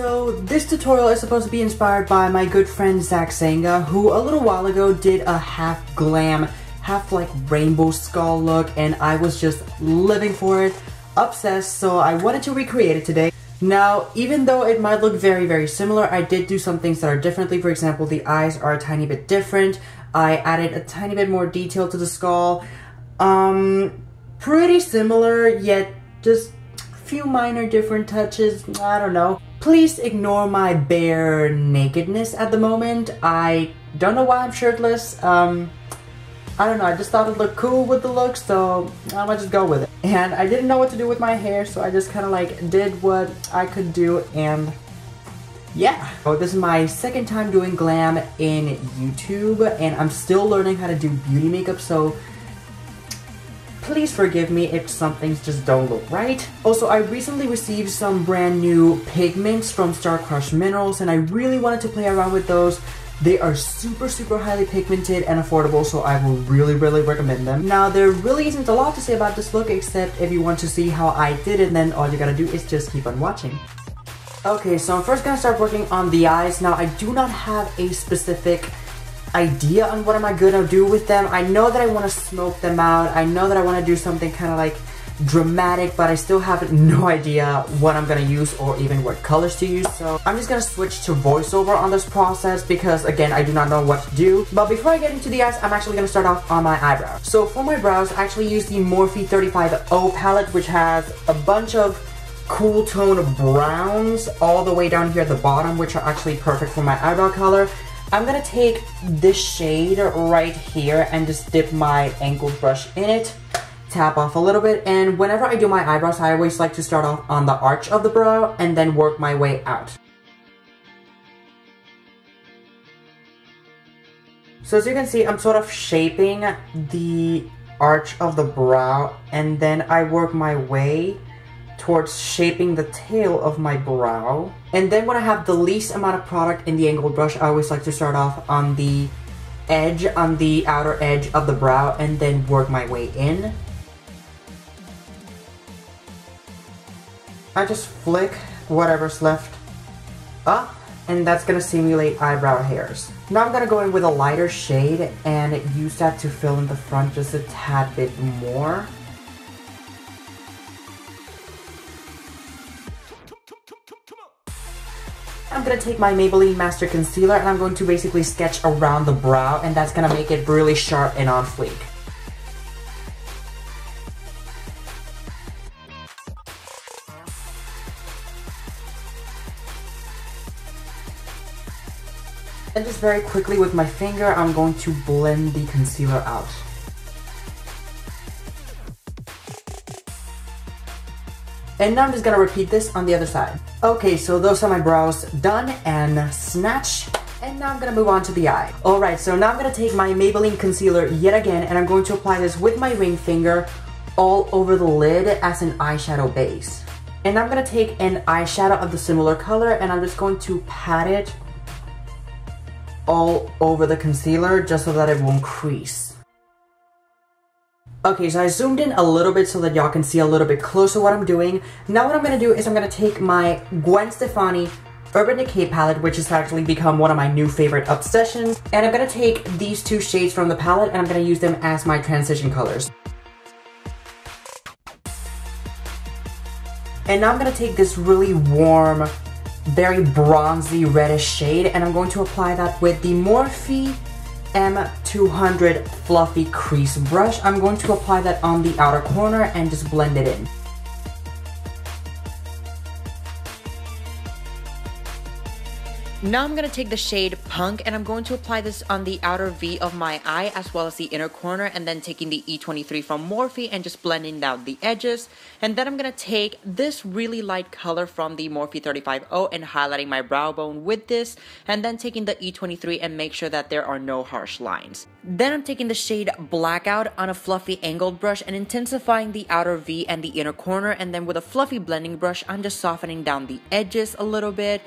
So this tutorial is supposed to be inspired by my good friend Zach Senga, who a little while ago did a half glam, half like rainbow skull look, and I was just living for it, obsessed, so I wanted to recreate it today. Now, even though it might look very similar, I did do some things that are differently. For example, the eyes are a tiny bit different. I added a tiny bit more detail to the skull. Pretty similar, yet just a few minor different touches. I don't know. Please ignore my bare nakedness at the moment. I don't know why I'm shirtless. I don't know, I just thought it looked cool with the look, so I'm gonna just go with it. And I didn't know what to do with my hair, so I just kind of like did what I could do, and yeah. So this is my second time doing glam in YouTube, and I'm still learning how to do beauty makeup, so please forgive me if some things just don't look right. Also, I recently received some brand new pigments from Starcrushed Minerals, and I really wanted to play around with those. They are super highly pigmented and affordable, so I will really recommend them. Now, there really isn't a lot to say about this look, except if you want to see how I did it, then all you gotta do is just keep on watching. Okay, so I'm first gonna start working on the eyes. Now, I do not have a specific idea on what am I gonna do with them. I know that I want to smoke them out. I know that I want to do something kind of like dramatic, but I still have no idea what I'm gonna use or even what colors to use. So I'm just gonna switch to voiceover on this process because, again, I do not know what to do. But before I get into the eyes, I'm actually gonna start off on my eyebrows. So for my brows, I actually use the Morphe 35O palette, which has a bunch of cool tone browns all the way down here at the bottom, which are actually perfect for my eyebrow color. I'm gonna take this shade right here and just dip my angled brush in it, tap off a little bit, and whenever I do my eyebrows, I always like to start off on the arch of the brow and then work my way out. So as you can see, I'm sort of shaping the arch of the brow, and then I work my way towards shaping the tail of my brow. And then when I have the least amount of product in the angled brush, I always like to start off on the edge, on the outer edge of the brow, and then work my way in. I just flick whatever's left up, and that's gonna simulate eyebrow hairs. Now I'm gonna go in with a lighter shade and use that to fill in the front just a tad bit more. I'm gonna take my Maybelline Master Concealer and I'm going to basically sketch around the brow, and that's gonna make it really sharp and on fleek. And just very quickly with my finger, I'm going to blend the concealer out. And now I'm just gonna repeat this on the other side. Okay, so those are my brows done and snatched. And now I'm gonna move on to the eye. Alright, so now I'm gonna take my Maybelline concealer yet again, and I'm going to apply this with my ring finger all over the lid as an eyeshadow base. And I'm gonna take an eyeshadow of the similar color, and I'm just going to pat it all over the concealer just so that it won't crease. Okay, so I zoomed in a little bit so that y'all can see a little bit closer what I'm doing. Now what I'm gonna do is I'm gonna take my Gwen Stefani Urban Decay palette, which has actually become one of my new favorite obsessions, and I'm gonna take these two shades from the palette and I'm gonna use them as my transition colors. And now I'm gonna take this really warm, very bronzy reddish shade, and I'm going to apply that with the Morphe M200 Fluffy Crease Brush. I'm going to apply that on the outer corner and just blend it in. Now I'm going to take the shade Punk and I'm going to apply this on the outer V of my eye as well as the inner corner, and then taking the E23 from Morphe and just blending down the edges. And then I'm going to take this really light color from the Morphe 35O and highlighting my brow bone with this, and then taking the E23 and make sure that there are no harsh lines. Then I'm taking the shade Blackout on a fluffy angled brush and intensifying the outer V and the inner corner, and then with a fluffy blending brush I'm just softening down the edges a little bit.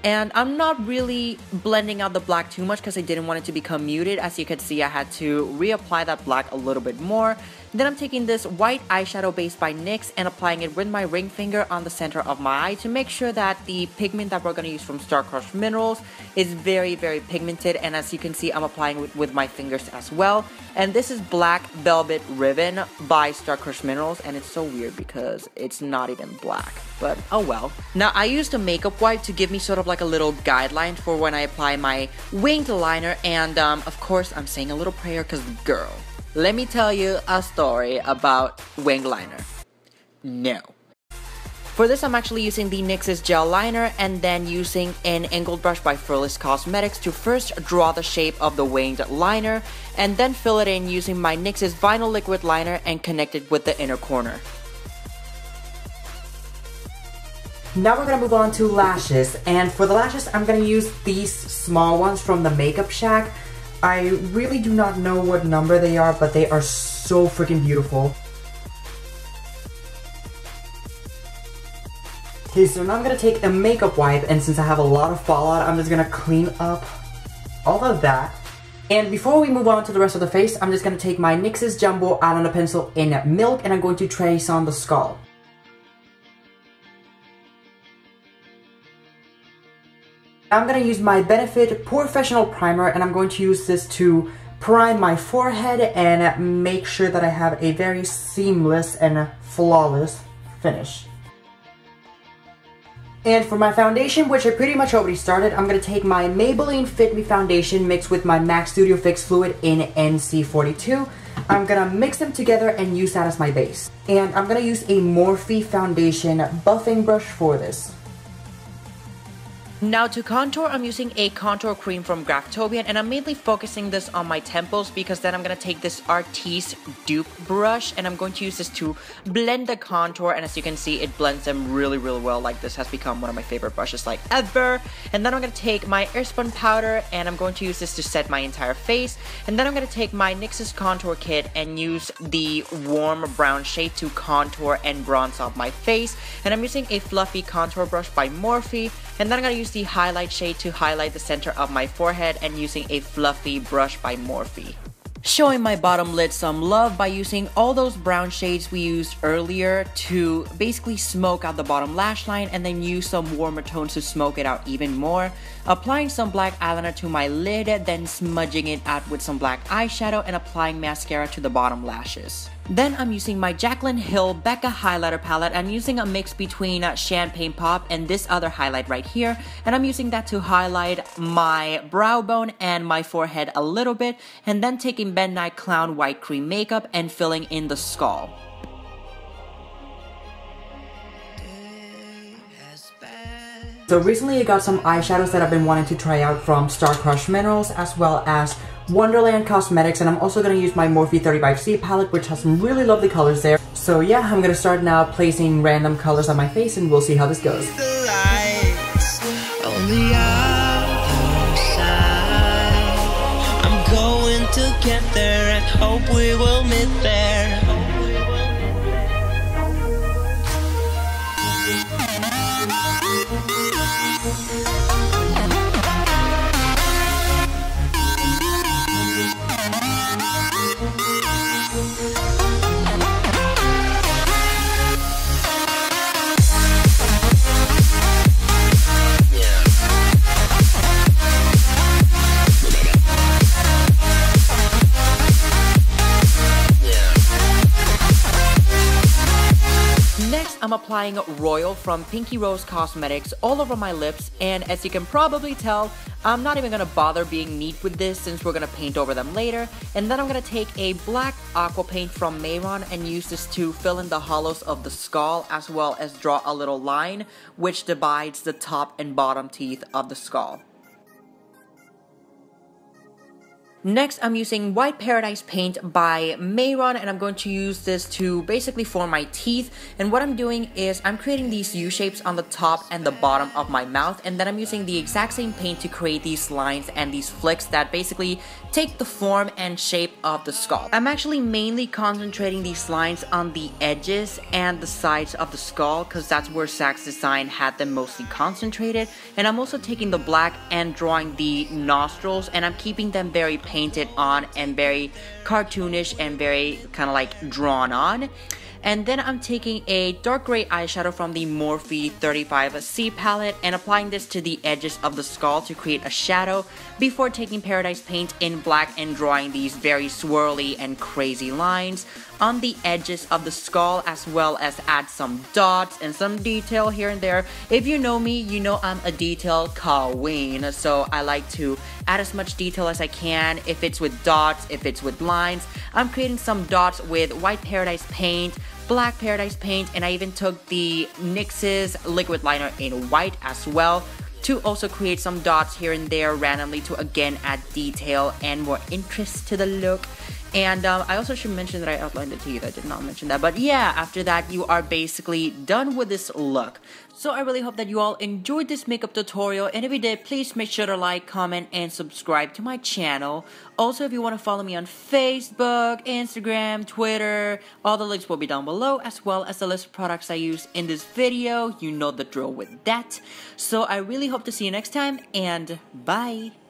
And I'm not really blending out the black too much because I didn't want it to become muted. As you can see, I had to reapply that black a little bit more. Then I'm taking this white eyeshadow base by NYX and applying it with my ring finger on the center of my eye to make sure that the pigment that we're going to use from Starcrushed Minerals is very, very pigmented. And as you can see, I'm applying it with my fingers as well. And this is Black Velvet Ribbon by Starcrushed Minerals, and it's so weird because it's not even black, but oh well. Now I used a makeup wipe to give me sort of like a little guideline for when I apply my winged liner, and of course I'm saying a little prayer because girl, let me tell you a story about winged liner. No. For this, I'm actually using the NYX's gel liner and then using an angled brush by NYX Cosmetics to first draw the shape of the winged liner and then fill it in using my NYX's Vinyl liquid liner and connect it with the inner corner. Now we're gonna move on to lashes, and for the lashes, I'm gonna use these small ones from the Makeup Shack. I really do not know what number they are, but they are so freaking beautiful. Okay, so now I'm gonna take a makeup wipe, and since I have a lot of fallout, I'm just gonna clean up all of that. And before we move on to the rest of the face, I'm just gonna take my NYX's Jumbo Eyeliner Pencil in Milk, and I'm going to trace on the skull. I'm going to use my Benefit Professional Primer, and I'm going to use this to prime my forehead and make sure that I have a very seamless and flawless finish. And for my foundation, which I pretty much already started, I'm going to take my Maybelline Fit Me foundation mixed with my MAC Studio Fix Fluid in NC42. I'm going to mix them together and use that as my base. And I'm going to use a Morphe foundation buffing brush for this. Now to contour, I'm using a contour cream from Graftobian, and I'm mainly focusing this on my temples because then I'm going to take this Artiste dupe brush and I'm going to use this to blend the contour, and as you can see, it blends them really, really well. Like, this has become one of my favorite brushes like ever. And then I'm going to take my Airspun powder and I'm going to use this to set my entire face. And then I'm going to take my NYX's contour kit and use the warm brown shade to contour and bronze up my face. And I'm using a fluffy contour brush by Morphe. And then I'm going to use the highlight shade to highlight the center of my forehead and using a fluffy brush by Morphe. Showing my bottom lid some love by using all those brown shades we used earlier to basically smoke out the bottom lash line, and then use some warmer tones to smoke it out even more. Applying some black eyeliner to my lid, then smudging it out with some black eyeshadow and applying mascara to the bottom lashes. Then I'm using my Jaclyn Hill Becca highlighter palette. I'm using a mix between Champagne Pop and this other highlight right here, and I'm using that to highlight my brow bone and my forehead a little bit, and then taking Midnight Clown White Cream makeup and filling in the skull. So recently I got some eyeshadows that I've been wanting to try out from Starcrushed Minerals as well as Wonderland Cosmetics, and I'm also going to use my Morphe 35C palette, which has some really lovely colors there. So yeah, I'm going to start now placing random colors on my face and we'll see how this goes. The lights on the other side. I'm going to get there and hope we will meet there. I'm applying Royal from Pinky Rose Cosmetics all over my lips, and as you can probably tell, I'm not even gonna bother being neat with this since we're gonna paint over them later. And then I'm gonna take a black aqua paint from Mehron and use this to fill in the hollows of the skull as well as draw a little line which divides the top and bottom teeth of the skull. Next, I'm using White Paradise paint by Mehron, and I'm going to use this to basically form my teeth. And what I'm doing is I'm creating these U-shapes on the top and the bottom of my mouth, and then I'm using the exact same paint to create these lines and these flicks that basically take the form and shape of the skull. I'm actually mainly concentrating these lines on the edges and the sides of the skull because that's where Zach's design had them mostly concentrated. And I'm also taking the black and drawing the nostrils, and I'm keeping them very pale painted on and very cartoonish and very kind of like drawn on. And then I'm taking a dark gray eyeshadow from the Morphe 35C palette and applying this to the edges of the skull to create a shadow before taking Paradise paint in black and drawing these very swirly and crazy lines on the edges of the skull, as well as add some dots and some detail here and there. If you know me, you know I'm a detail queen, so I like to add as much detail as I can. If it's with dots, if it's with lines, I'm creating some dots with white Paradise paint, black Paradise paint, and I even took the NYX's liquid liner in white as well to also create some dots here and there randomly to again add detail and more interest to the look. And I also should mention that I outlined the teeth. I did not mention that. But yeah, after that, you are basically done with this look. So I really hope that you all enjoyed this makeup tutorial. And if you did, please make sure to like, comment, and subscribe to my channel. Also, if you want to follow me on Facebook, Instagram, Twitter, all the links will be down below, as well as the list of products I use in this video. You know the drill with that. So I really hope to see you next time, and bye!